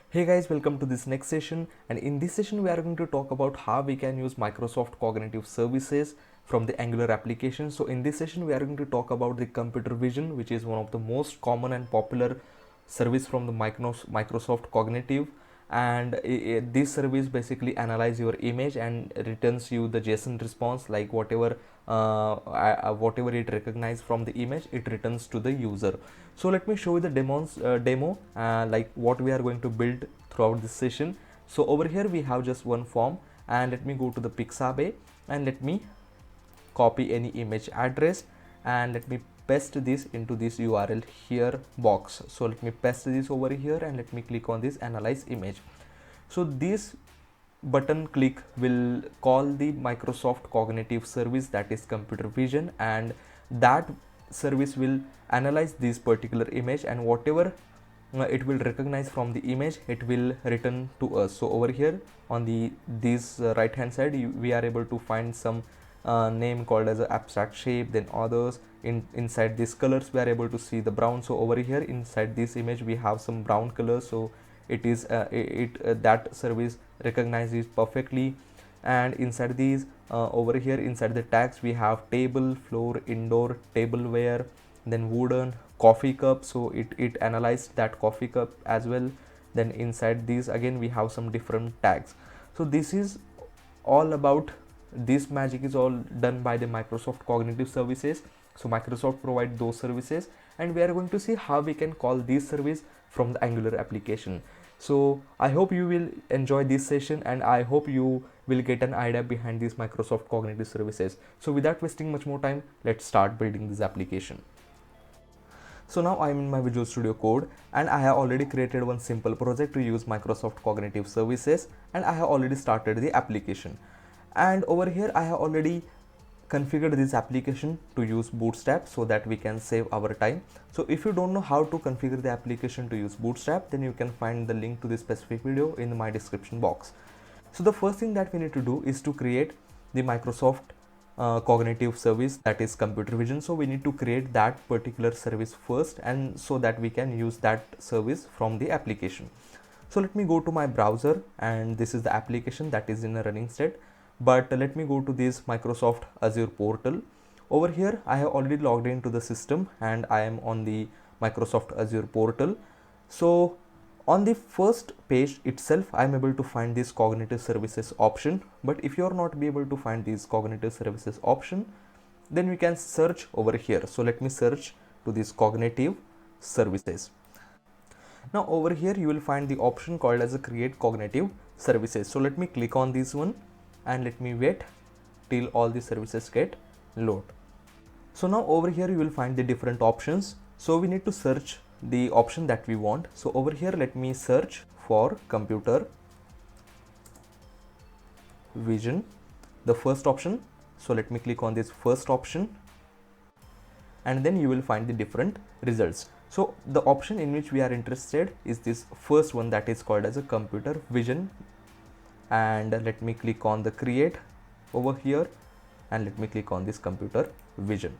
Hey guys, welcome to this next session, and in this session we are going to talk about how we can use Microsoft Cognitive Services from the Angular application. So in this session we are going to talk about the computer vision, which is one of the most common and popular service from the Microsoft Cognitive, and this service basically analyze your image and returns you the JSON response, like whatever it recognizes from the image, it returns to the user. So let me show you the demo, like what we are going to build throughout this session. So over here we have just one form, and let me go to the Pixabay and let me copy any image address and let me paste this into this URL here box. So let me paste this over here and let me click on this analyze image. So this button click will call the Microsoft Cognitive Service, that is computer vision, and that service will analyze this particular image, and whatever it will recognize from the image, it will return to us. So over here on the this right hand side we are able to find some name called as a abstract shape, then others. Inside these colors we are able to see the brown. So over here inside this image we have some brown color, so it is that service recognizes perfectly. And inside these over here inside the tags we have table, floor, indoor, tableware, then wooden, coffee cup, so it analyzed that coffee cup as well. Then inside these again we have some different tags. So this is all about, this magic is all done by the Microsoft Cognitive Services. So Microsoft provide those services, and we are going to see how we can call this service from the Angular application. So I hope you will enjoy this session, and I hope you will get an idea behind these Microsoft Cognitive Services. So without wasting much more time, let's start building this application. So now I'm in my Visual Studio Code, and I have already created one simple project to use Microsoft Cognitive Services, and I have already started the application. And over here I have already configured this application to use Bootstrap so that we can save our time. So if you don't know how to configure the application to use Bootstrap, then you can find the link to this specific video in my description box. So the first thing that we need to do is to create the Microsoft cognitive service, that is computer vision. So we need to create that particular service first, and so that we can use that service from the application. So let me go to my browser, and this is the application that is in a running state. But let me go to this Microsoft Azure portal. Over here I have already logged into the system, and I am on the Microsoft Azure portal. So on the first page itself I am able to find this cognitive services option, but if you are not be able to find this cognitive services option, then we can search over here. So let me search to this cognitive services. Now over here you will find the option called as a create cognitive services. So let me click on this one, and let me wait till all the services get load. So now over here you will find the different options. So we need to search the option that we want. So over here let me search for computer vision, the first option. So let me click on this first option, and then you will find the different results. So the option in which we are interested is this first one, that is called as a computer vision. And let me click on the create over here, and let me click on this computer vision.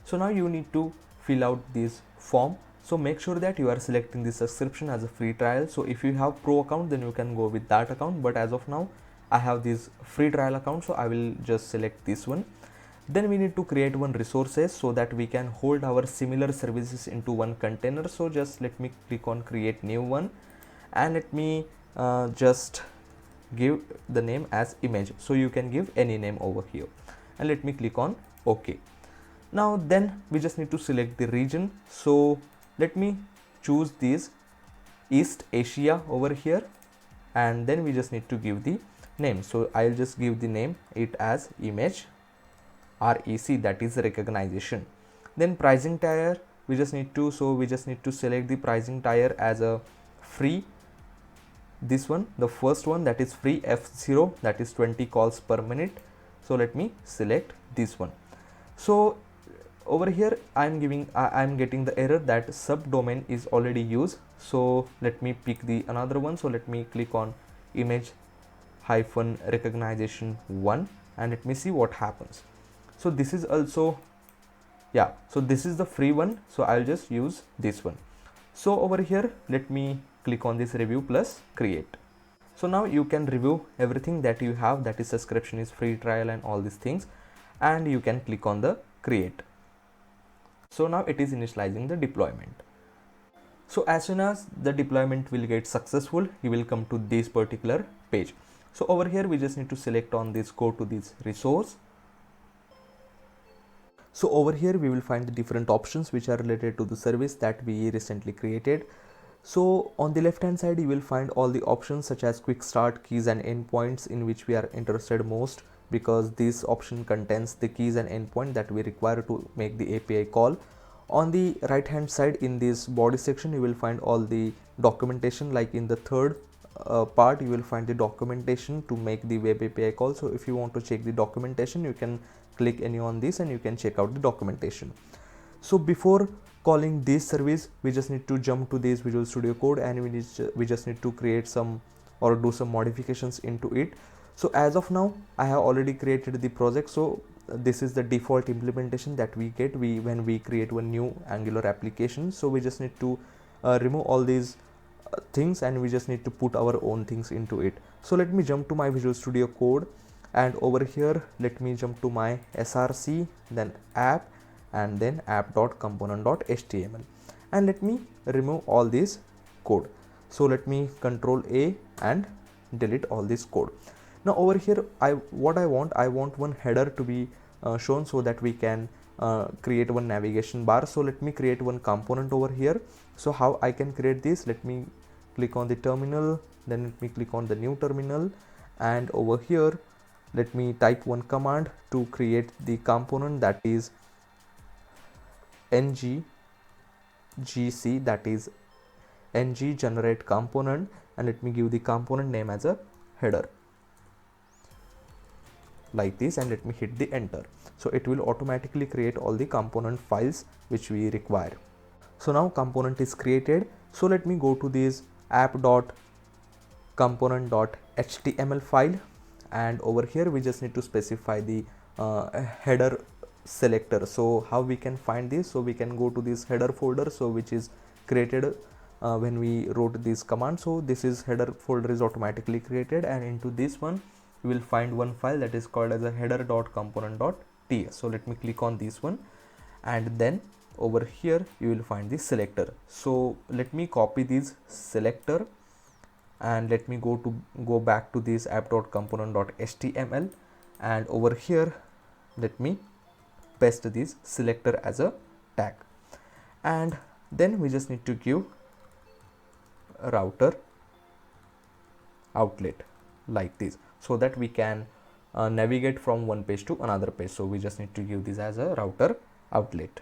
So now you need to fill out this form. So make sure that you are selecting this subscription as a free trial. So if you have pro account, then you can go with that account, but as of now I have this free trial account, so I will just select this one. Then we need to create one resources so that we can hold our similar services into one container. So just let me click on create new one, and let me just give the name as image. So you can give any name over here, and let me click on OK. Now then we just need to select the region. So let me choose this East Asia over here, and then we just need to give the name. So I'll just give the name it as image REC, that is recognition. Then pricing tier we just need to select the pricing tier as a free, this one, the first one, that is free F0, that is 20 calls per minute. So let me select this one. So over here I'm getting the error that subdomain is already used. So let me pick the another one. So let me click on image hyphen recognition 1, and let me see what happens. So this is also, yeah, so this is the free one, so I'll just use this one. So over here, let me click on this review plus create. So now you can review everything that you have, that is subscription is free trial and all these things, and you can click on the create. So now it is initializing the deployment. So as soon as the deployment will get successful, you will come to this particular page. So over here we just need to select on this, go to this resource. So over here we will find the different options which are related to the service that we recently created. So on the left hand side you will find all the options such as quick start, keys and endpoints, in which we are interested most, because this option contains the keys and endpoint that we require to make the API call. On the right hand side in this body section you will find all the documentation, like in the third part you will find the documentation to make the web API call. So if you want to check the documentation, you can click any on this and you can check out the documentation. So before calling this service, we just need to jump to this Visual Studio Code, and we just need to create some or do some modifications into it. So as of now I have already created the project. So this is the default implementation that we get when we create one new Angular application. So we just need to remove all these things, and we just need to put our own things into it. So let me jump to my Visual Studio Code, and over here let me jump to my src, then app, and then app.component.html, and let me remove all this code. So let me Control A and delete all this code. Now over here I want one header to be shown so that we can create one navigation bar. So let me create one component over here. So how I can create this, let me click on the terminal, then let me click on the new terminal, and over here let me type one command to create the component, that is ng gc, that is ng generate component, and let me give the component name as a header like this, and let me hit the enter. So it will automatically create all the component files which we require. So now component is created. So let me go to this app.component.html file, and over here we just need to specify the header selector. So how we can find this? So we can go to this header folder, so which is created when we wrote this command. So this is header folder is automatically created, and into this one you will find one file that is called as a header.component.ts. So let me click on this one, and then over here you will find the selector. So let me copy this selector, and let me go back to this app.component.html, and over here let me paste this selector as a tag, and then we just need to give router outlet like this, so that we can navigate from one page to another page. So we just need to give this as a router outlet.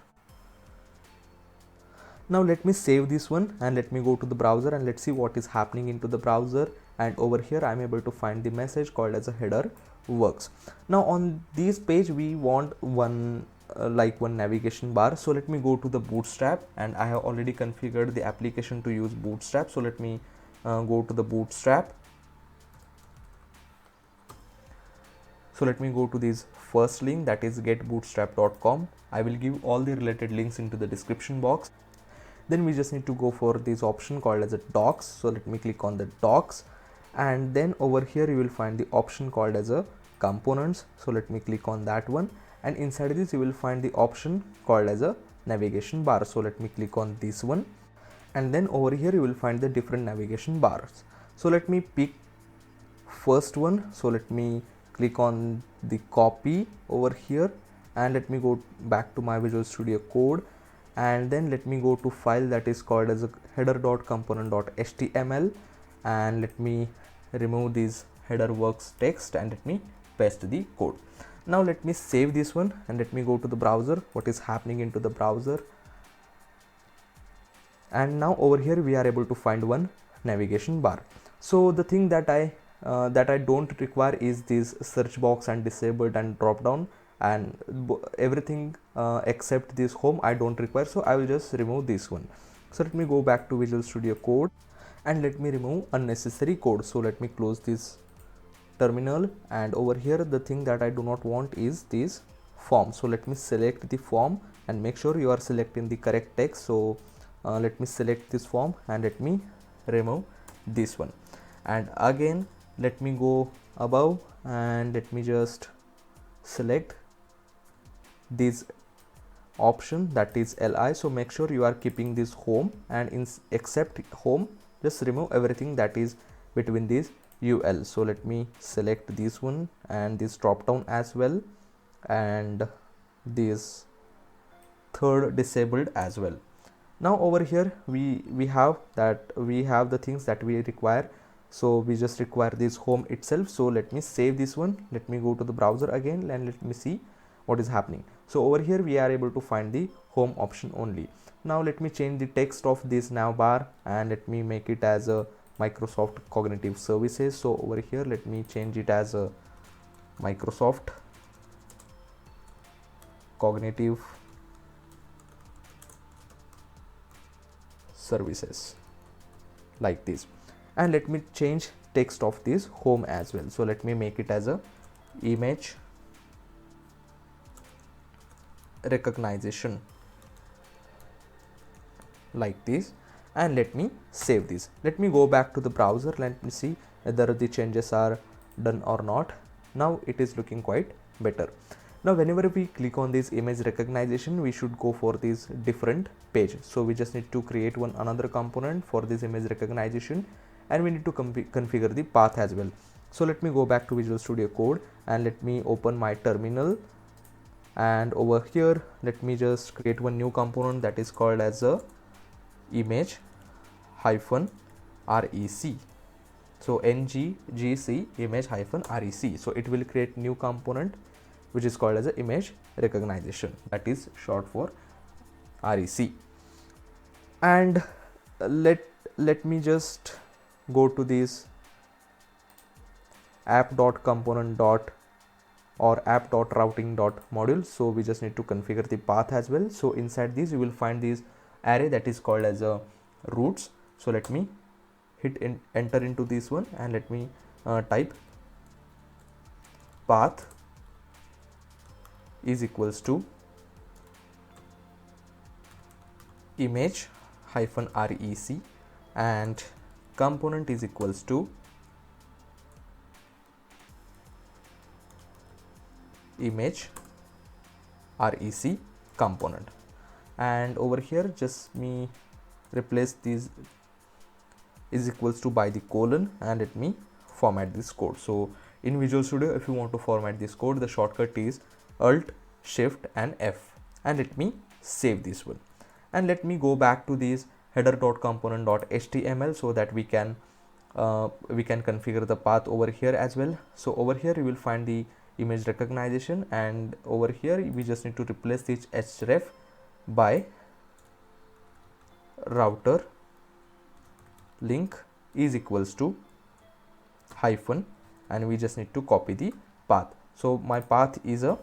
Now let me save this one, and let me go to the browser, and let's see what is happening into the browser. And over here I'm able to find the message called as a header works. Now on this page we want one one navigation bar. So let me go to the Bootstrap, and I have already configured the application to use Bootstrap. So let me go to the Bootstrap. So let me go to this first link, that is getbootstrap.com. I will give all the related links into the description box. Then we just need to go for this option called as a docs. So let me click on the docs, and then over here you will find the option called as a components. So let me click on that one, and inside this you will find the option called as a navigation bar. So let me click on this one, and then over here you will find the different navigation bars. So let me pick first one. So let me click on the copy over here, and let me go back to my Visual Studio Code, and then let me go to file that is called as a header.component.html, and let me remove this header works text, and let me paste the code. Now let me save this one, and let me go to the browser. What is happening into the browser? And now over here we are able to find one navigation bar. So the thing that I don't require is this search box and disabled and drop down, and everything except this home I don't require. So I will just remove this one. So let me go back to Visual Studio Code, and let me remove unnecessary code. So let me close this terminal, and over here the thing that I do not want is this form. So let me select the form, and make sure you are selecting the correct text. So let me select this form and let me remove this one, and again let me go above and let me just select this option, that is li. So make sure you are keeping this home, and in except home just remove everything that is between these ul. So let me select this one and this drop down as well, and this third disabled as well. Now over here we have the things that we require. So we just require this home itself. So let me save this one. Let me go to the browser again and let me see what is happening. So over here we are able to find the home option only. Now let me change the text of this nav bar and let me make it as a Microsoft Cognitive Services. So over here let me change it as a Microsoft Cognitive Services, like this, and let me change text of this home as well. So let me make it as a image recognition, like this, and let me save this. Let me go back to the browser. Let me see whether the changes are done or not. Now it is looking quite better. Now whenever we click on this image recognition, we should go for this different page. So we just need to create another component for this image recognition, and we need to configure the path as well. So let me go back to Visual Studio Code and let me open my terminal, and over here let me just create one new component that is called as a image hyphen rec. So nggc image hyphen rec. So it will create new component which is called as a image recognition, that is short for rec. And let me just go to this app.component or app.routing.module. So we just need to configure the path as well. So inside this you will find this array that is called as a roots. So let me hit enter into this one and let me type path is equals to image hyphen rec and component is equals to image rec component. And over here just me replace this is equals to by the colon and let me format this code. So in Visual Studio, if you want to format this code, the shortcut is Alt Shift and F, and let me save this one, and let me go back to this header.component.html so that we can configure the path over here as well. So over here you will find the image recognition, and over here we just need to replace this href by router link is equals to hyphen, and we just need to copy the path. So my path is a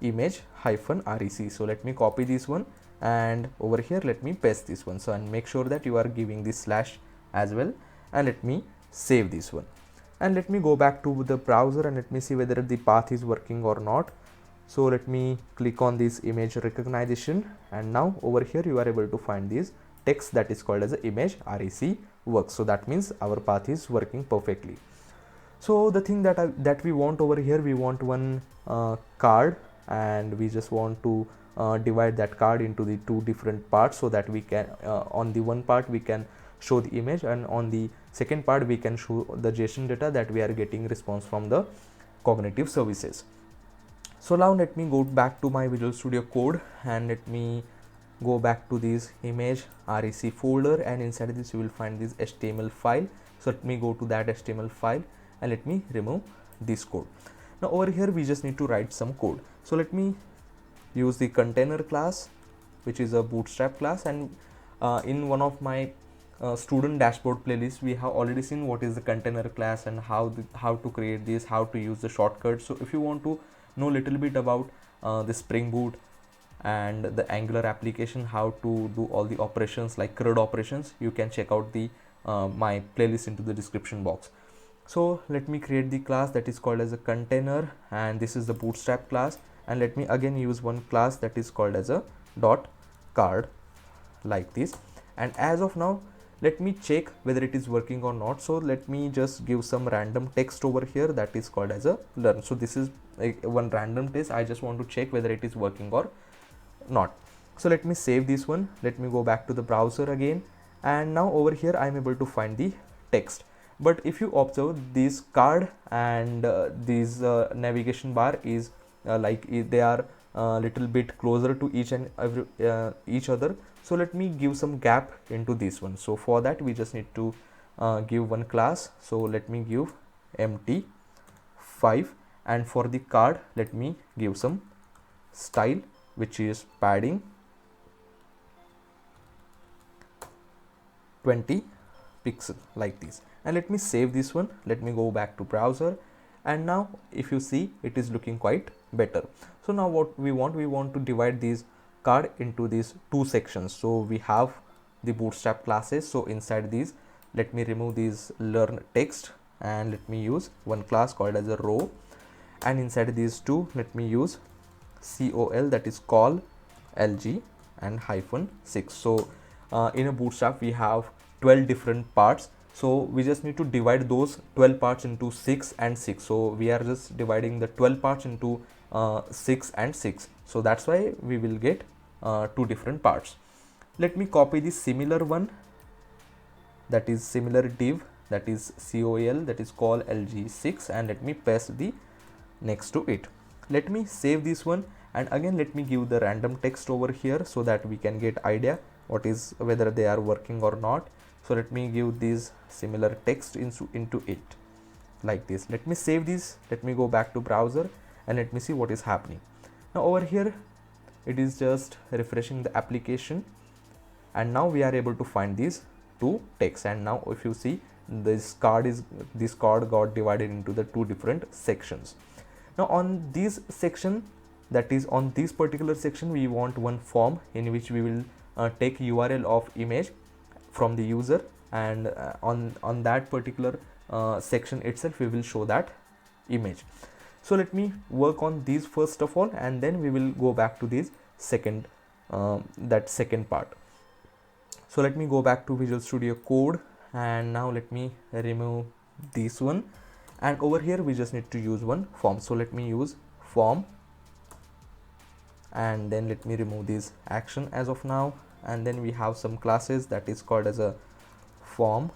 image hyphen rec. So let me copy this one, and over here let me paste this one. So and make sure that you are giving this slash as well, and let me save this one, and let me go back to the browser and let me see whether the path is working or not. So let me click on this image recognition, and now over here you are able to find this text that is called as a image rec works. So that means our path is working perfectly. So the thing that we want over here, we want one card, and we just want to divide that card into the two different parts so that we can on the one part we can show the image, and on the second part we can show the JSON data that we are getting response from the cognitive services. So now let me go back to my Visual Studio Code and let me go back to this image rec folder, and inside this you will find this HTML file. So let me go to that HTML file and let me remove this code. Now over here we just need to write some code. So let me use the container class, which is a bootstrap class, and in one of my student dashboard playlists we have already seen what is the container class and how to create this, how to use the shortcuts. So if you want to know a little bit about the Spring Boot and the Angular application, how to do all the operations like CRUD operations, you can check out the my playlist into the description box. So let me create the class that is called as a container, and this is the bootstrap class, and let me again use one class that is called as a dot card, like this. And as of now, let me check whether it is working or not. So let me just give some random text over here that is called as a learn. So this is one random test. I just want to check whether it is working or not. So let me save this one. Let me go back to the browser again, and now over here I am able to find the text. But if you observe, this card and this navigation bar is they are a little bit closer to each other. So let me give some gap into this one. So for that we just need to give one class. So let me give empty 5, and for the card let me give some style, which is padding 20 pixel, like this. And let me save this one. Let me go back to browser, and now if you see, it is looking quite better. So now what we want to divide these card into these two sections. So we have the bootstrap classes. So inside these, let me remove these learn text, and let me use one class called as a row, and inside these two let me use col, that is call lg and -6. So in a bootstrap we have 12 different parts, so we just need to divide those 12 parts into 6 and 6. So we are just dividing the 12 parts into 6 and 6. So that's why we will get two different parts. Let me copy the similar one, that is similar div, that is col, that is call lg6, and let me paste the next to it. Let me save this one, and again let me give the random text over here so that we can get idea what is whether they are working or not. So let me give this similar text into it, like this. Let me save this. Let me go back to browser, and let me see what is happening. Now over here it is just refreshing the application, and now we are able to find these two texts. And now if you see, this card got divided into the two different sections. Now on this section, that is on this particular section, we want one form in which we will take URL of image from the user, and on that particular section itself we will show that image. So let me work on these first of all, and then we will go back to this second part. So let me go back to Visual Studio Code, and now let me remove this one, and over here we just need to use one form. So let me use form, and then let me remove this action as of now, and then we have some classes that is called as a form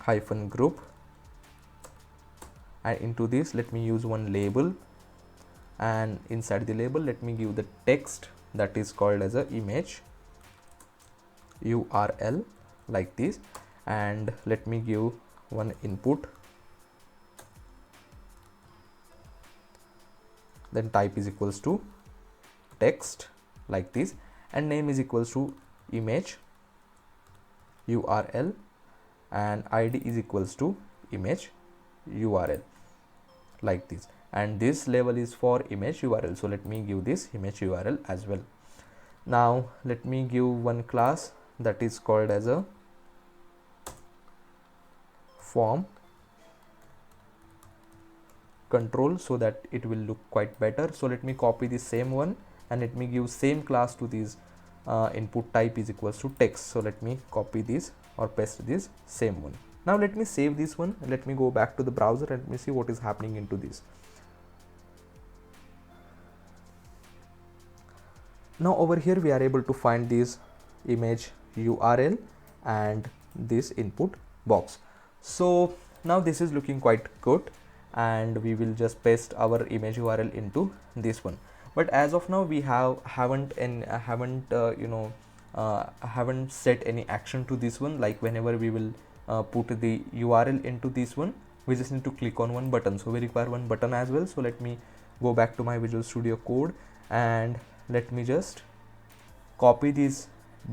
-group, and into this let me use one label, and inside the label let me give the text that is called as a image URL, like this, and let me give one input, then type is equals to text, like this, and name is equals to image URL, and id is equals to image URL, like this, and this label is for image URL. So let me give this image URL as well. Now let me give one class that is called as a form control, so that it will look quite better. So let me copy the same one, and let me give same class to these input type is equals to text. So let me copy this or paste this same one. Now let me save this one, and let me go back to the browser, and let me see what is happening into this. Now over here we are able to find this image URL and this input box. So now this is looking quite good, and we will just paste our image URL into this one. But as of now we haven't set any action to this one. Like whenever we will put the URL into this one, we just need to click on one button. So we require one button as well. So let me go back to my Visual Studio Code, and let me just copy this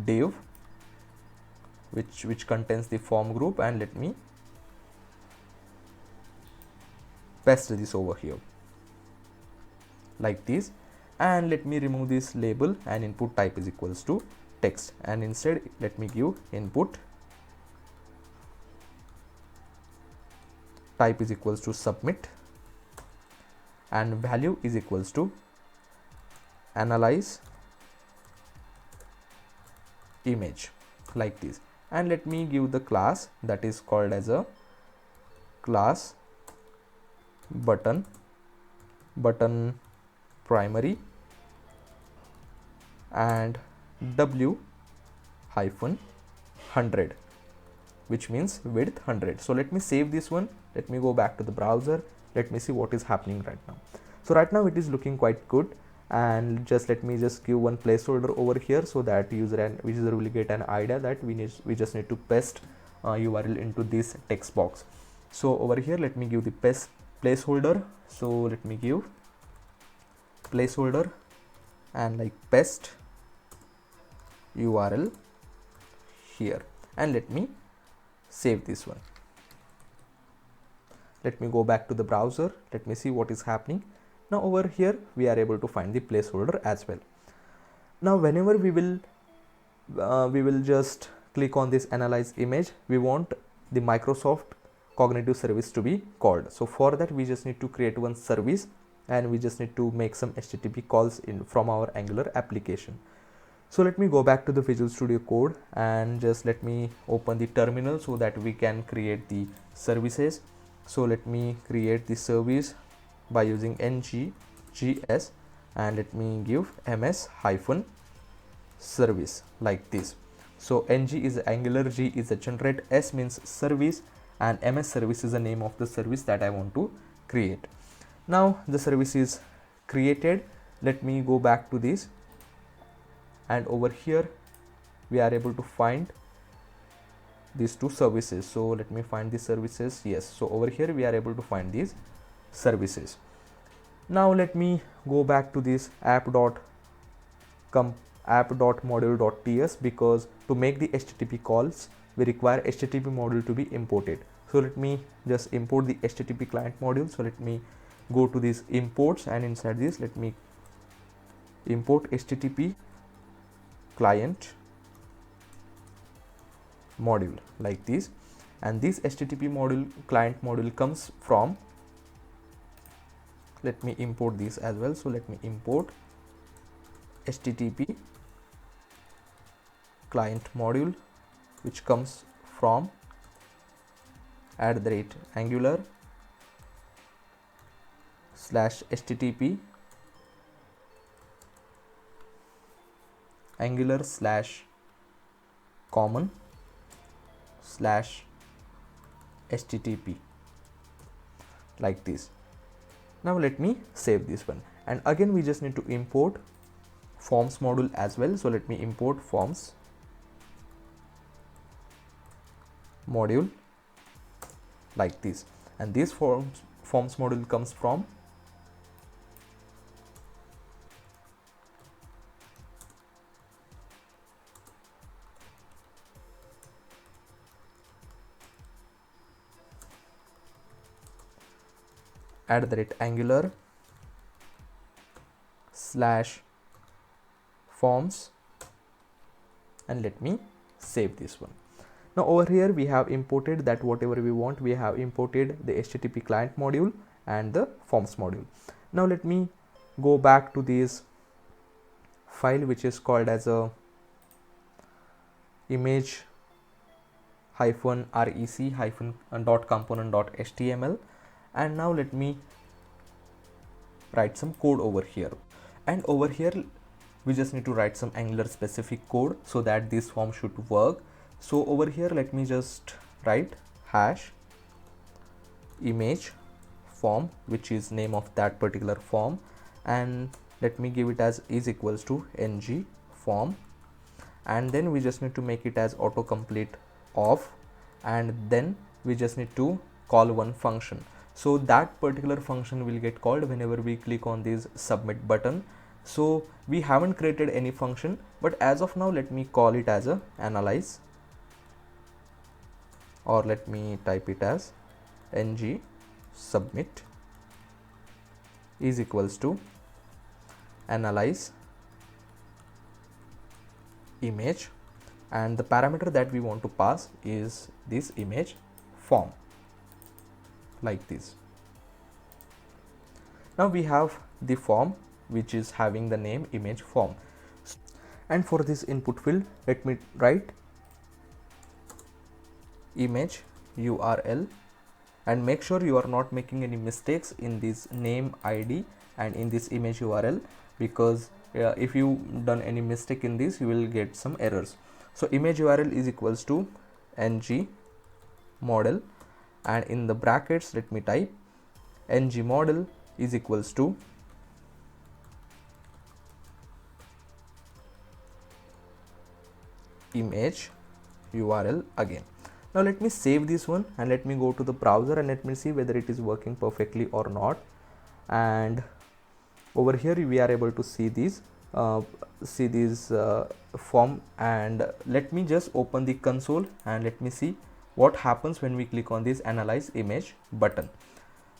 div which contains the form group, and let me paste this over here, like this, and let me remove this label, and input type is equals to text, and instead let me give input type is equals to submit, and value is equals to analyze image like this, and let me give the class that is called as a class button primary and w hyphen 100, which means width 100. So let me save this one. Let me go back to the browser. Let me see what is happening right now. So right now it is looking quite good, and just let me just give one placeholder over here so that user will get an idea that we just need to paste URL into this text box. So over here let me give the placeholder. So let me give placeholder and like paste URL here, and let me save this one. Let me go back to the browser. Let me see what is happening. Now over here we are able to find the placeholder as well. Now whenever we will just click on this analyze image, we want the Microsoft Cognitive Service to be called. So for that we just need to create one service, and we just need to make some HTTP calls in from our Angular application. So let me go back to the Visual Studio Code and just let me open the terminal so that we can create the services. So let me create the service by using ng-gs, and let me give ms-service like this. So ng is Angular, g is a generate, s means service, and ms service is the name of the service that I want to create. Now the service is created. Let me go back to this, and over here we are able to find these two services. So let me find the services. Yes, so over here we are able to find these services. Now let me go back to this app.module.ts, because to make the HTTP calls we require HTTP module to be imported. So let me just import the HTTP client module. So let me go to these imports, and inside this let me import HTTP client module like this, and this HTTP module client module comes from, let me import this as well. So let me import HTTP client module, which comes from @angular/http angular/common/http like this. Now let me save this one, and again we just need to import forms module as well. So let me import forms module like this, and this forms module comes from @angular/forms, and let me save this one. Now over here we have imported that whatever we want. We have imported the HTTP client module and the forms module. Now let me go back to this file, which is called as a image-rec-component.html, and now let me write some code over here. And over here we just need to write some Angular specific code so that this form should work. So over here let me just write #image form, which is name of that particular form, and let me give it as is equals to ng form, and then we just need to make it as autocomplete off, and then we just need to call one function. So that particular function will get called whenever we click on this submit button. So we haven't created any function, but as of now let me call it as a analyze, or let me type it as ng submit is equals to analyze image, and the parameter that we want to pass is this image form like this. Now we have the form which is having the name image form, And for this input field, let me write image URL, and make sure you are not making any mistakes in this name ID and in this image URL, because if you done any mistake in this, you will get some errors. So image URL is equals to ng model, and in the brackets let me type ng model is equals to image URL again. Now let me save this one and let me go to the browser and let me see whether it is working perfectly or not. And over here we are able to see this form, and let me just open the console and let me see what happens when we click on this analyze image button.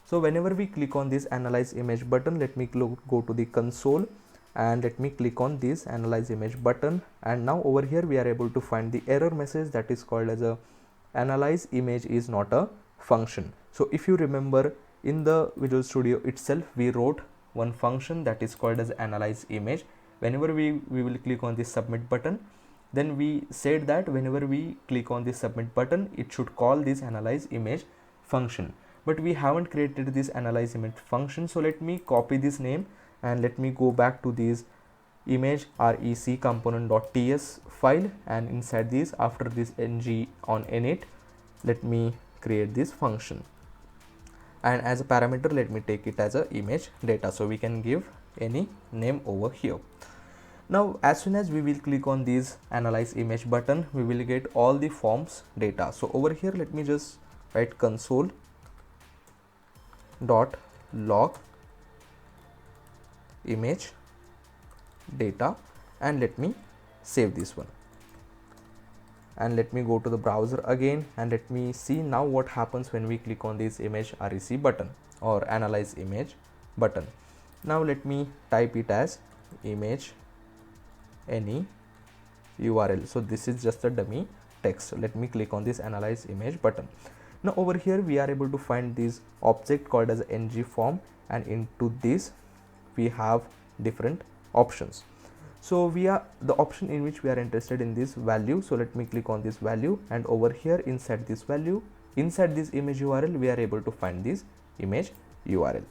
So whenever we click on this analyze image button, let me go to the console and let me click on this analyze image button, and now over here we are able to find the error message that is called as a analyze image is not a function. So if you remember, in the Visual Studio itself we wrote one function that is called as analyze image. Whenever we will click on this submit button, then we said that whenever we click on this submit button, it should call this analyze image function, but we haven't created this analyze image function. So let me copy this name and let me go back to this image rec component.ts file, and inside this, after this ng on init, let me create this function, and as a parameter let me take it as a image data, so we can give any name over here. Now as soon as we will click on this analyze image button, we will get all the forms data. So over here let me just write console dot log image data, and let me save this one, and let me go to the browser again and let me see now what happens when we click on this image rec button or analyze image button. Now let me type it as image any URL. So this is just a dummy text. So let me click on this analyze image button. Now over here we are able to find this object called as ng form, and into this we have different options. So we are the option in which we are interested in this value. So let me click on this value, and over here inside this value, inside this image URL, we are able to find this image URL.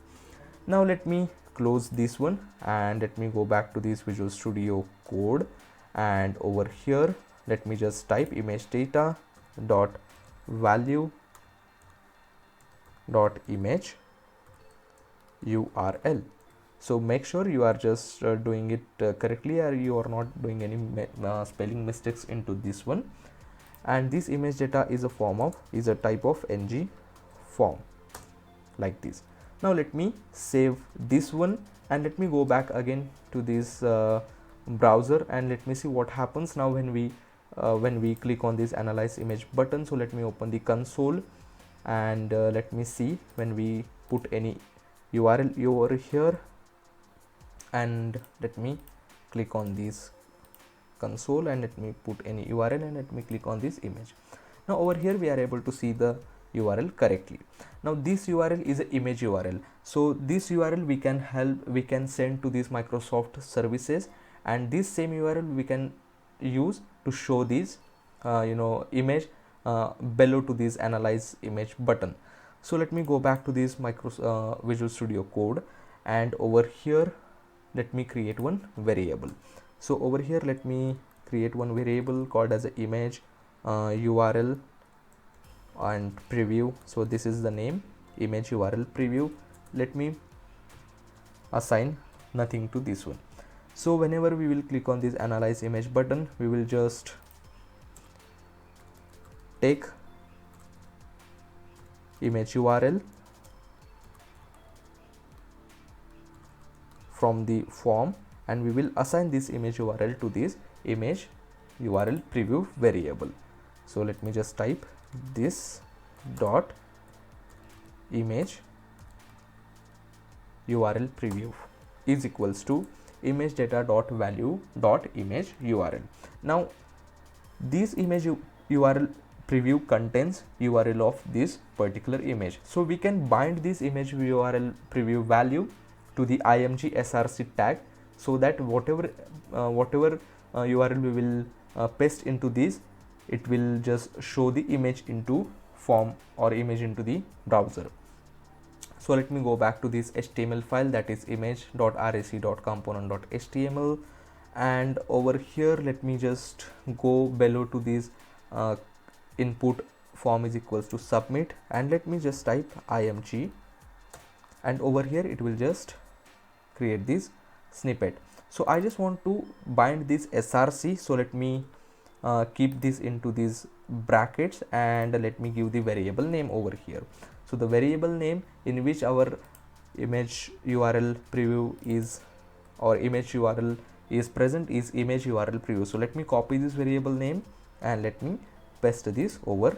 Now let me close this one and let me go back to this Visual Studio Code, and over here let me just type image data dot value dot image URL. So make sure you are just doing it correctly, or you are not doing any spelling mistakes into this one. And this image data is a type of ng form like this. Now let me save this one and let me go back again to this browser and let me see what happens now when we click on this analyze image button. So let me open the console and let me see when we put any URL over here, and let me click on this console and let me put any URL and let me click on this image. Now over here we are able to see the URL correctly. Now this URL is an image URL. So this URL we can send to these Microsoft services, and this same URL we can use to show this image below to this analyze image button. So let me go back to this Visual Studio Code, and over here let me create one variable. So over here let me create one variable called as an image URL and preview. So this is the name, image URL preview. Let me assign nothing to this one. So whenever we will click on this analyze image button, we will just take image URL from the form and we will assign this image URL to this image URL preview variable. So let me just type this dot image URL preview is equals to image data dot value dot image URL. Now this image URL preview contains URL of this particular image. So we can bind this image URL preview value to the img src tag, so that whatever URL we will paste into this, it will just show the image into form or image into the browser. So let me go back to this HTML file, that is image.rac.component.html, and over here let me just go below to this input form is equals to submit, and let me just type img, and over here it will just create this snippet. So I just want to bind this src, so let me keep this into these brackets, and let me give the variable name over here. So the variable name in which our image URL preview is, or image URL is present, is image URL preview. So let me copy this variable name and let me paste this over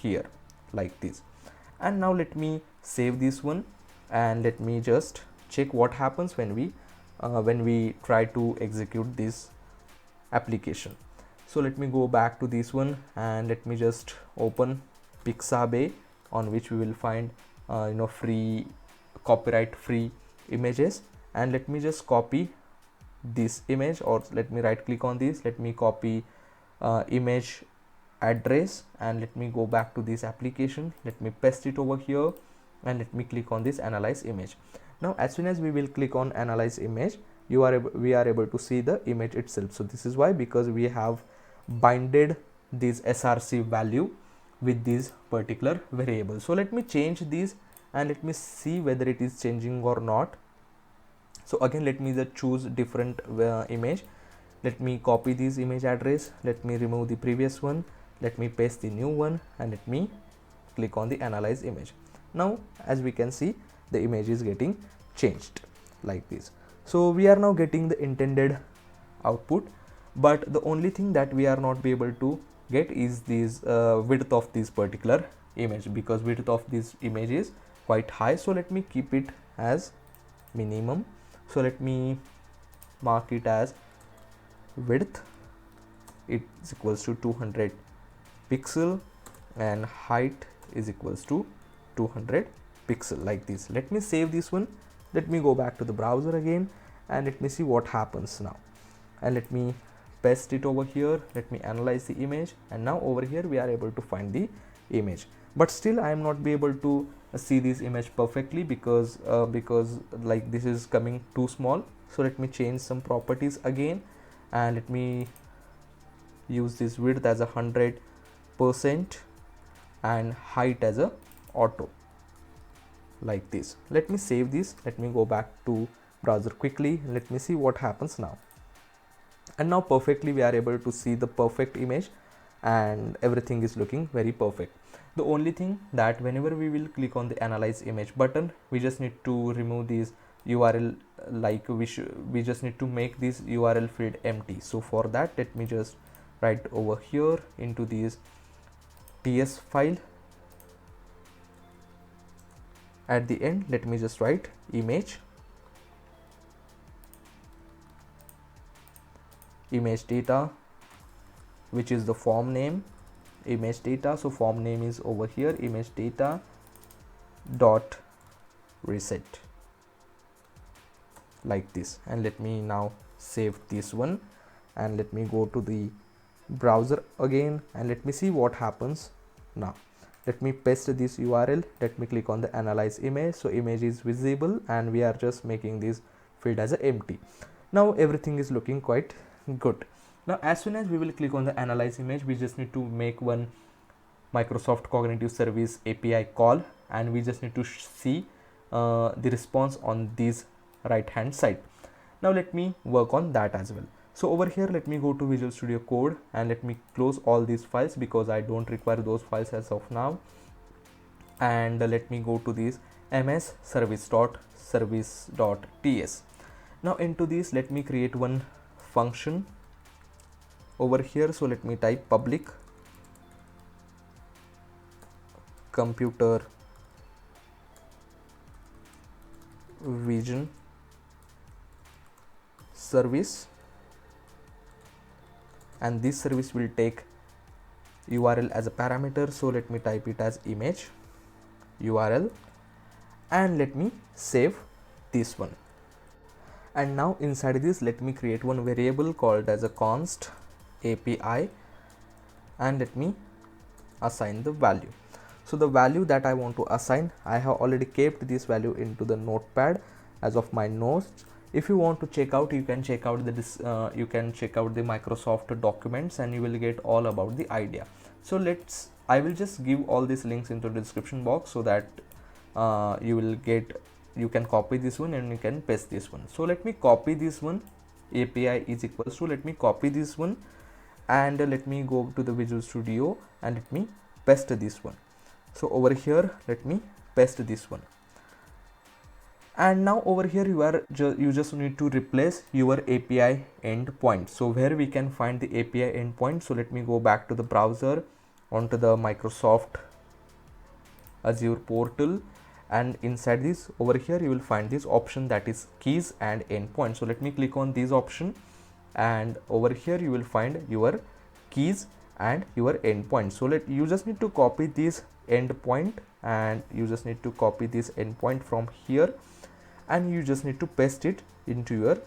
here like this. And now let me save this one, and let me just check what happens when we try to execute this application. So let me go back to this one, and let me just open Pixabay, on which we will find free, copyright free images, and let me just copy this image, or let me right click on this, let me copy image address, and let me go back to this application, let me paste it over here, and let me click on this analyze image. Now as soon as we will click on analyze image, we are able to see the image itself. So this is why, because we have binded this src value with this particular variable. So let me change this, and let me see whether it is changing or not. So again, let me just choose different image, let me copy this image address, let me remove the previous one, let me paste the new one, and let me click on the analyze image. Now as we can see, the image is getting changed like this. So we are now getting the intended output, but the only thing that we are not be able to get is this width of this particular image, because width of this image is quite high. So let me keep it as minimum. So let me mark it as width, it is equals to 200 pixel, and height is equals to 200 pixel like this. Let me save this one, let me go back to the browser again, and let me see what happens now, and let me paste it over here, let me analyze the image, and now over here we are able to find the image. But still I am not be able to see this image perfectly, because like this is coming too small. So let me change some properties again, and let me use this width as 100% and height as a auto like this. Let me save this, let me go back to browser quickly, let me see what happens now. And now perfectly we are able to see the perfect image, and everything is looking very perfect. The only thing that whenever we will click on the analyze image button, we just need to remove these URL, like we just need to make this URL field empty. So for that, let me just write over here into this ts file, at the end let me just write image data, which is the form name, image data. So form name is over here, image data dot reset like this. And let me now save this one, and let me go to the browser again, and let me see what happens now. Let me paste this URL, let me click on the analyze image. So image is visible, and we are just making this field as a empty. Now everything is looking quite good. Now as soon as we will click on the analyze image, we just need to make one Microsoft Cognitive Service API call, and we just need to see the response on this right hand side. Now let me work on that as well. So over here, let me go to Visual Studio Code, and let me close all these files because I don't require those files as of now. And let me go to this ms service.service.ts. Now into this, let me create one function over here. So let me type public computer vision service, and this service will take URL as a parameter. So let me type it as image URL, and let me save this one. And now inside this, let me create one variable called as a const API, and let me assign the value. So the value that I want to assign, I have already kept this value into the notepad as of my notes. If you want to check out, you can check out the Microsoft documents, and you will get all about the idea. So I will just give all these links into the description box, so that you can copy this one and you can paste this one. So let me copy this one. API is equals to, let me copy this one, and let me go to the Visual Studio and let me paste this one. So over here, let me paste this one. And now over here, you just need to replace your API endpoint. So where we can find the API endpoint? So let me go back to the browser, onto the Microsoft Azure portal, and inside this, over here you will find this option, that is keys and endpoint. So let me click on this option, and over here you will find your keys and your endpoint. So you just need to copy this endpoint, and you just need to copy this endpoint from here, and you just need to paste it into your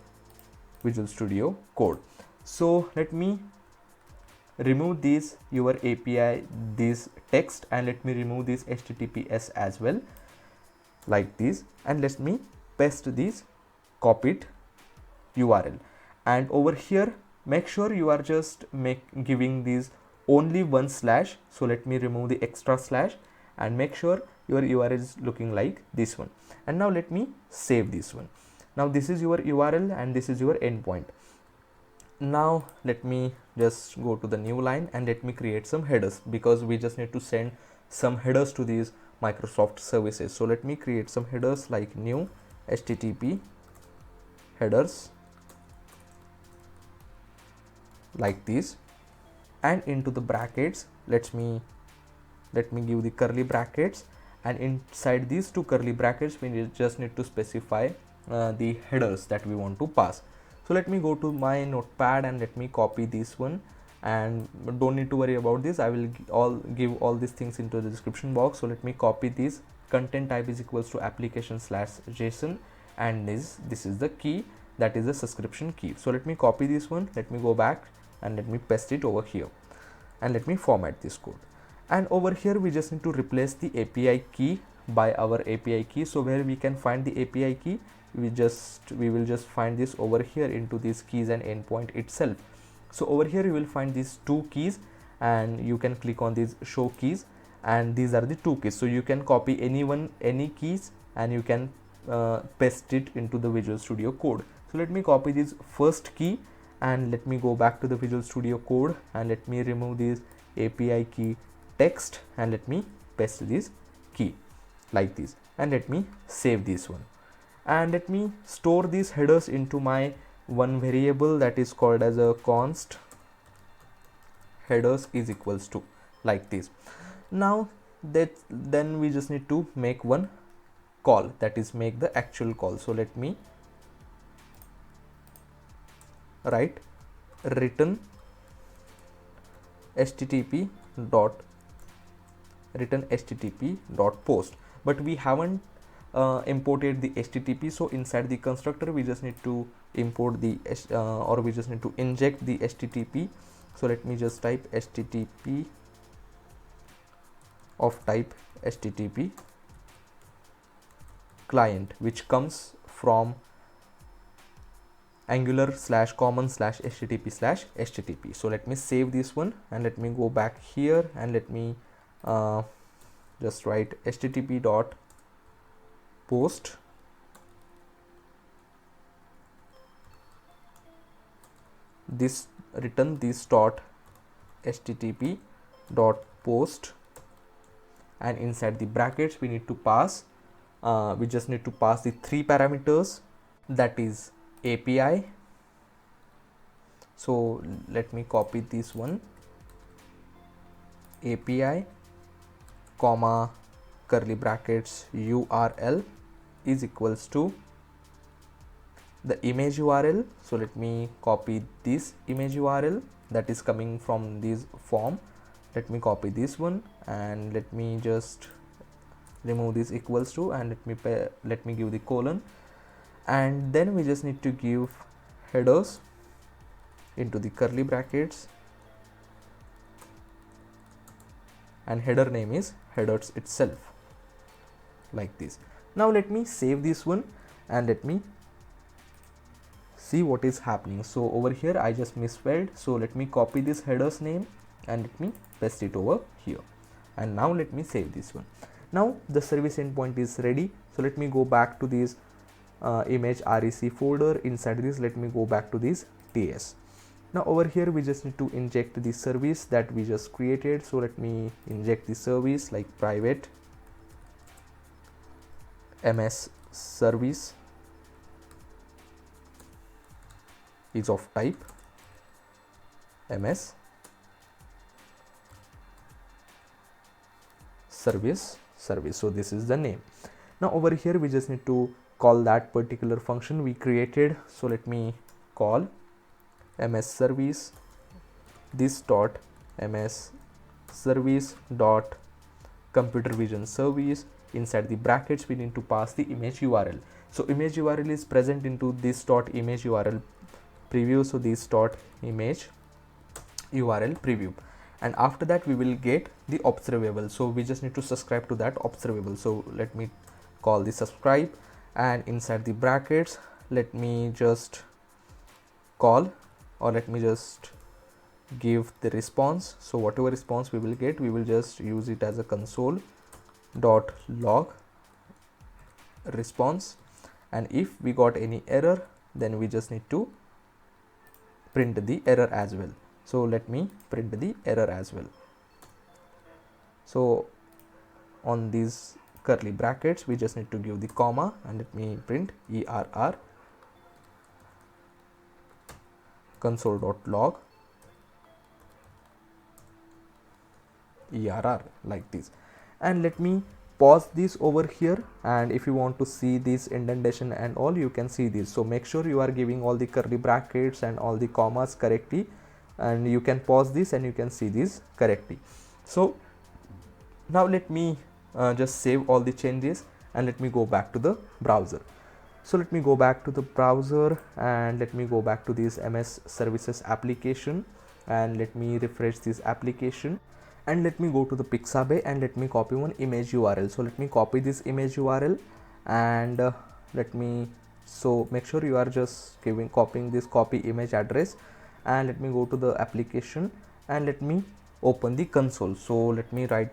Visual Studio Code. So let me remove your API, this text, and let me remove this HTTPS as well, like this, and let me paste this copied URL. And over here, make sure you are just giving this only one slash. So let me remove the extra slash, and make sure your URL is looking like this one. And now let me save this one. Now this is your URL and this is your endpoint. Now let me just go to the new line and let me create some headers, because we just need to send some headers to these Microsoft services. So let me create some headers, like new HTTP headers, like this, and into the brackets, let me give the curly brackets, and inside these two curly brackets we just need to specify the headers that we want to pass. So let me go to my notepad and let me copy this one, and don't need to worry about this, I will give all these things into the description box. So let me copy this. Content type is equals to application/JSON, and this is the key, that is the subscription key. So let me copy this one, let me go back and let me paste it over here, and let me format this code. And over here we just need to replace the API key by our API key. So where we can find the API key, we will just find this over here into these keys and endpoint itself. So over here you will find these two keys, and you can click on these show keys, and these are the two keys. So you can copy any keys, and you can paste it into the Visual Studio Code. So let me copy this first key, and let me go back to the Visual Studio Code, and let me remove this API key text, and let me paste this key like this, and let me save this one, and let me store these headers into my one variable that is called as a const headers is equals to, like this. Now then we just need to make one call, that is make the actual call. So let me write return http dot post, but we haven't imported the HTTP. So inside the constructor we just need to import the or we just need to inject the HTTP. So let me just type HTTP of type HTTP client, which comes from angular/common/http/http. So let me save this one, and let me go back here, and let me just write http dot post this, return this dot http dot post, and inside the brackets we need to pass we just need to pass the three parameters, that is API. So let me copy this one, API comma curly brackets URL is equals to the image URL. So let me copy this image URL that is coming from this form. Let me copy this one, and let me just remove this equals to, and let me give the colon, and then we just need to give headers into the curly brackets, and header name is headers itself, like this. Now let me save this one and let me see what is happening. So over here I just misspelled, so let me copy this headers name and let me paste it over here, and now let me save this one. Now the service endpoint is ready. So let me go back to this image rec folder. Inside this, let me go back to this ts. Now over here we just need to inject the service that we just created. So let me inject the service like private ms service is of type ms service. So this is the name. Now over here we just need to call that particular function we created. So let me call ms service this dot ms service dot computer vision service. Inside the brackets we need to pass the image url. So image url is present into this dot image url preview. So this dot image url preview, and after that we will get the observable. So we just need to subscribe to that observable. So let me call the subscribe, and inside the brackets let me just call, or let me just give the response. So whatever response we will get, we will just use it as a console dot log response, and if we got any error then we just need to print the error as well. So let me print the error as well. So on these curly brackets we just need to give the comma, and let me print err console.log err, like this. And let me pause this over here, and if you want to see this indentation and all, you can see this. So make sure you are giving all the curly brackets and all the commas correctly, and you can pause this and you can see this correctly. So now let me just save all the changes and let me go back to the browser. So let me go back to the browser and let me go back to this ms services application, and let me refresh this application, and let me go to the Pixabay and let me copy one image URL. So let me copy this image URL, and let me, so make sure you are just copying this copy image address, and let me go to the application and let me open the console. So let me right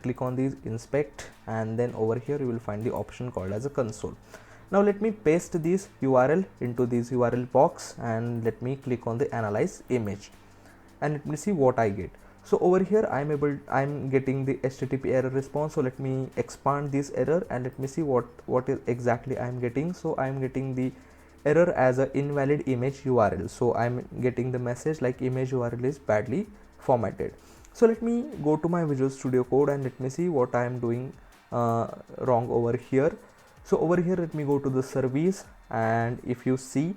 click on this inspect, and then over here you will find the option called as a console. Now let me paste this URL into this URL box, and let me click on the analyze image, and let me see what I get. So over here I'm getting the HTTP error response. So let me expand this error and let me see what is exactly I'm getting. So I'm getting the error as a invalid image URL. So I'm getting the message like image URL is badly formatted. So let me go to my Visual Studio Code and let me see what I am doing wrong over here. So over here let me go to the service, and if you see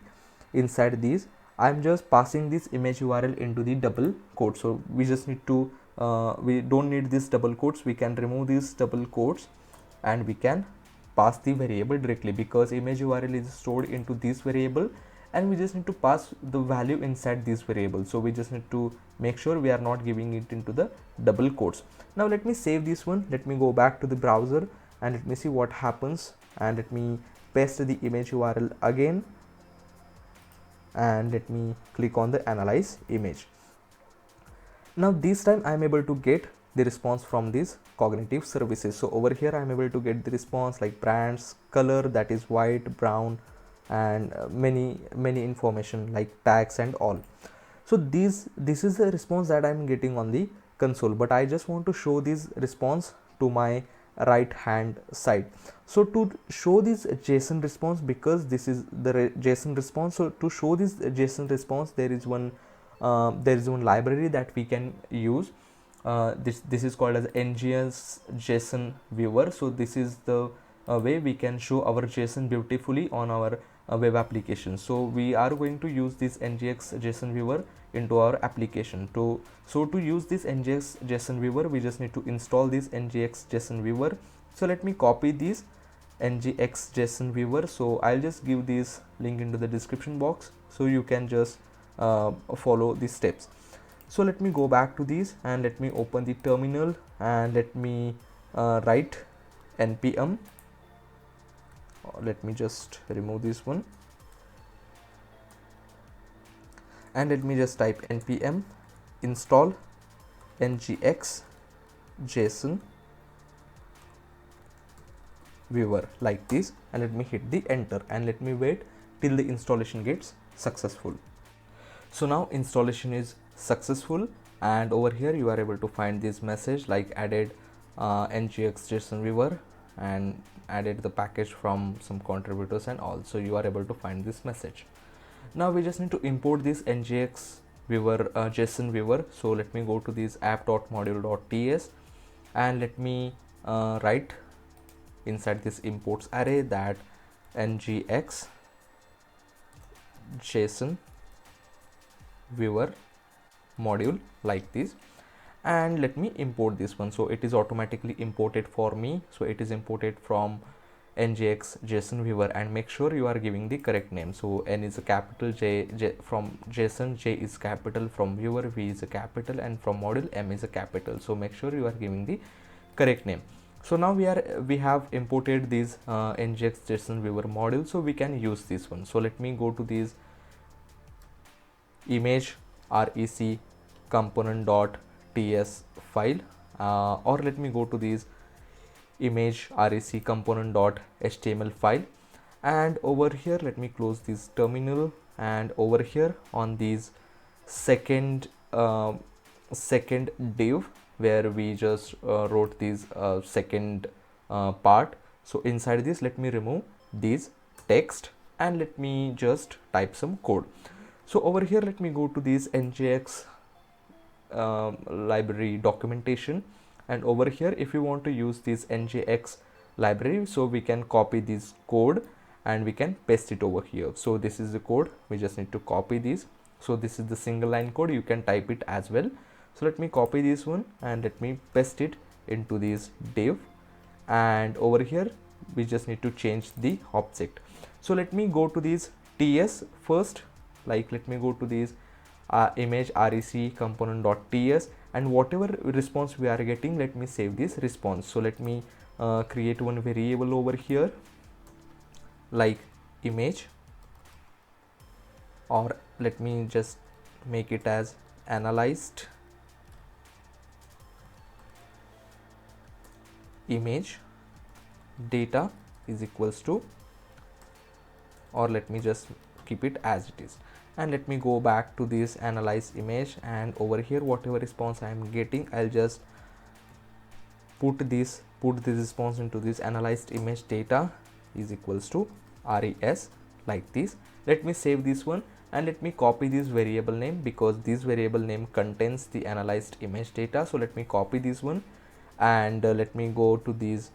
inside these, I'm just passing this image URL into the double quote. So we just need to we don't need this double quotes. We can remove these double quotes and we can pass the variable directly, because image URL is stored into this variable and we just need to pass the value inside this variable. So we just need to make sure we are not giving it into the double quotes. Now let me save this one. Let me go back to the browser and let me see what happens, and let me paste the image URL again, and let me click on the analyze image. Now this time I am able to get the response from these cognitive services. So over here I am able to get the response like brands, color that is white, brown, and many information like tags and all. So this is the response that I am getting on the console, but I just want to show this response to my right hand side. So to show this JSON response, because this is the JSON response, so to show this JSON response there is one library that we can use. This is called as NGS JSON viewer. So this is the way we can show our JSON beautifully on our web application. So we are going to use this NGX JSON viewer into our application. So to use this NGX JSON viewer, we just need to install this NGX JSON viewer. So let me copy this ngx JSON viewer. So I'll just give this link into the description box so you can just follow these steps. So let me go back to these and let me open the terminal and let me write npm. Let me just remove this one and let me just type npm install ngx JSON viewer like this, and let me hit the enter and let me wait till the installation gets successful. So now installation is successful, and over here you are able to find this message like added ngx JSON viewer and added the package from some contributors, and also you are able to find this message. Now we just need to import this ngx viewer JSON viewer. So let me go to this app.module.ts and let me write inside this imports array that ngx JSON viewer module like this, and let me import this one. So it is automatically imported for me. So it is imported from ngx JSON viewer, and make sure you are giving the correct name. So n is a capital, J from JSON, J is capital, from viewer V is a capital, and from module M is a capital. So make sure you are giving the correct name. So now we have imported this ngx JSON viewer module, so we can use this one. So let me go to this image rec component.ts file, or let me go to this image rec component.html file, and over here let me close this terminal, and over here on this second div where we just wrote this second part. So inside this let me remove this text and let me just type some code. So over here let me go to this ngx library documentation, and over here if you want to use this ngx library, so we can copy this code and we can paste it over here. So this is the code, we just need to copy this. So this is the single line code, you can type it as well. So let me copy this one and let me paste it into this div, and over here we just need to change the object. So let me go to this ts first, like let me go to this image rec component.ts, and whatever response we are getting, let me save this response. So let me create one variable over here like image, or let me just make it as analyzed image data is equals to, or let me just keep it as it is, and let me go back to this analyze image, and over here whatever response I am getting, I'll just put this response into this analyzed image data is equals to res like this. Let me save this one and let me copy this variable name, because this variable name contains the analyzed image data. So let me copy this one and let me go to this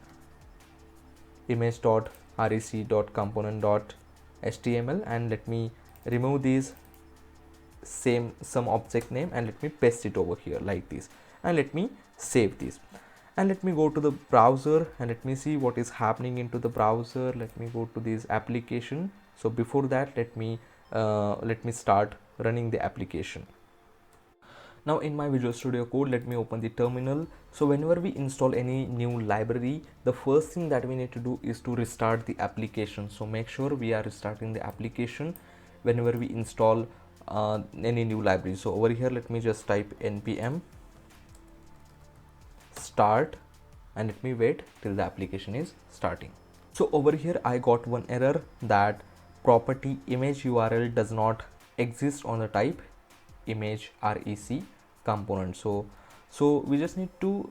image.rec.component.html and let me remove this some object name and let me paste it over here like this, and let me save this, and let me go to the browser and let me see what is happening into the browser. Let me go to this application. So before that let me start running the application. Now in my Visual Studio Code, let me open the terminal. So whenever we install any new library, the first thing that we need to do is to restart the application. So make sure we are restarting the application whenever we install any new library. So over here let me just type npm start and let me wait till the application is starting. So over here I got one error that property image URL does not exist on the type image rec component. So we just need to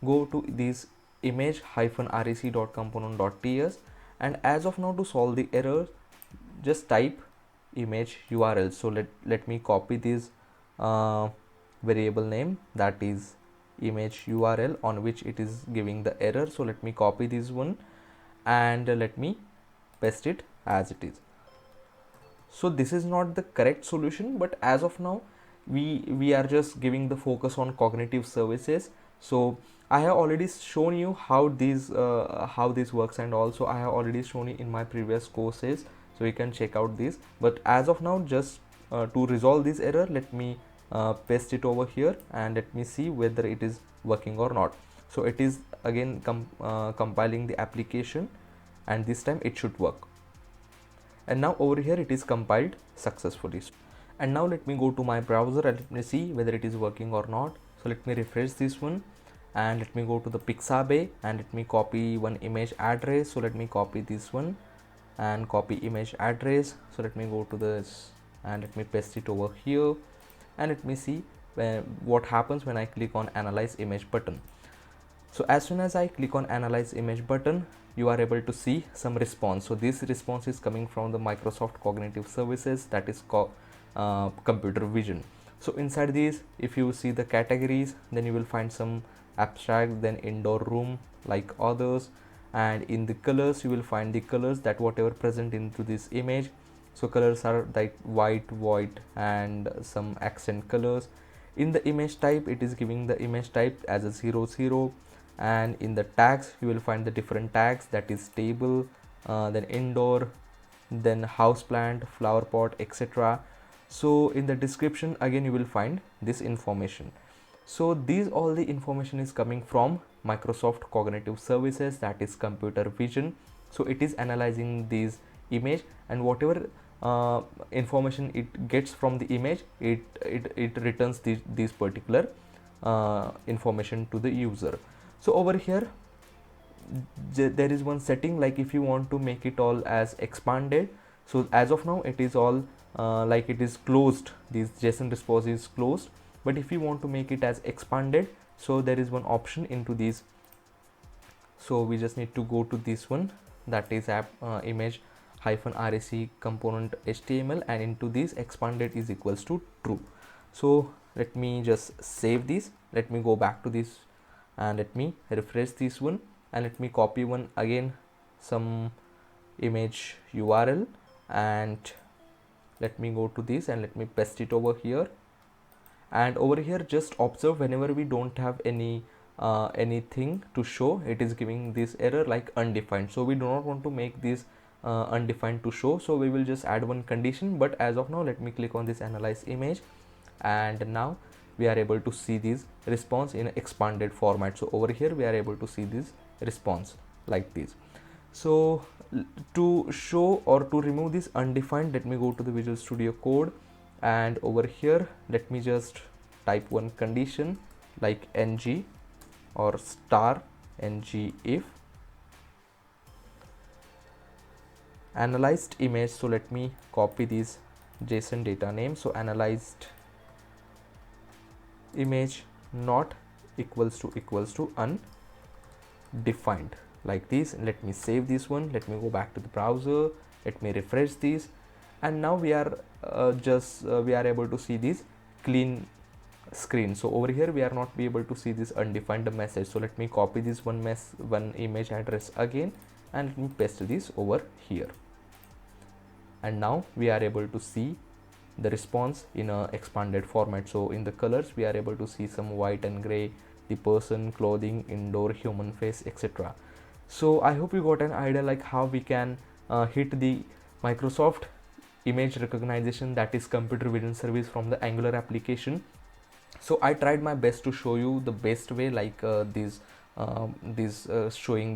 go to this image-rec.component.ts, and as of now to solve the error just type image URL. So let me copy this variable name, that is image URL on which it is giving the error. So let me copy this one and let me paste it as it is. So this is not the correct solution, but as of now we are just giving the focus on cognitive services. So I have already shown you how this works, and also I have already shown you in my previous courses, so you can check out this. But as of now, just to resolve this error, let me paste it over here and let me see whether it is working or not. So it is again compiling the application, and this time it should work. And now over here it is compiled successfully. And now let me go to my browser and let me see whether it is working or not. So let me refresh this one and let me go to the Pixabay and let me copy one image address. So let me copy this one and copy image address. So let me go to this and let me paste it over here, and let me see what happens when I click on analyze image button. So as soon as I click on analyze image button, you are able to see some response. So this response is coming from the Microsoft Cognitive Services, that is called computer vision. So inside these, if you see the categories, then you will find some abstract, then indoor room like others, and in the colors you will find the colors that whatever present into this image. So colors are like white, void, and some accent colors. In the image type, it is giving the image type as a 00, and in the tags you will find the different tags, that is table, then indoor, then house plant, flower pot, etc. So in the description again you will find this information. So these all the information is coming from Microsoft Cognitive Services, that is computer vision. So it is analyzing these image, and whatever information it gets from the image, it returns these particular information to the user. So over here there is one setting, like if you want to make it all as expanded. So as of now it is all like it is closed, this JSON response is closed. But if you want to make it as expanded, so there is one option into these. So we just need to go to this one, that is app image -rec component HTML, and into this expanded is equals to true. So let me just save this. Let me go back to this and let me refresh this one, and let me copy one again some image URL, and let me go to this and let me paste it over here. And over here just observe, whenever we don't have any anything to show, it is giving this error like undefined. So we do not want to make this undefined to show, so we will just add one condition. But as of now, let me click on this analyze image, and now we are able to see this response in expanded format. So over here we are able to see this response like this. So to show or to remove this undefined, let me go to the Visual Studio Code, and over here let me just type one condition like ng or star ng if analyzed image. So let me copy this JSON data name. So analyzed image not equals to undefined, like this. Let me save this one. Let me go back to the browser. Let me refresh this, and now we are we are able to see this clean screen. So over here we are not be able to see this undefined message. So let me copy this one image address again, and let me paste this over here, and now we are able to see the response in a expanded format. So in the colors we are able to see some white and gray, the person, clothing, indoor, human face, etc. So I hope you got an idea like how we can hit the Microsoft image recognition, that is computer vision service, from the Angular application. So I tried my best to show you the best way, like showing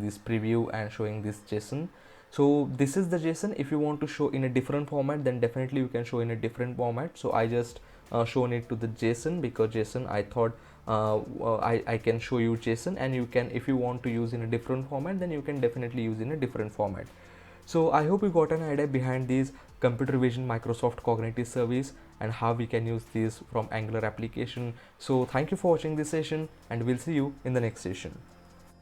this preview and showing this JSON. So this is the JSON. If you want to show in a different format, then definitely you can show in a different format. So I just shown it to the JSON, because JSON I thought I can show you JSON, and you can, if you want to use in a different format, then you can definitely use in a different format. So I hope you got an idea behind these computer vision Microsoft Cognitive Service and how we can use this from Angular application. So thank you for watching this session, and we'll see you in the next session.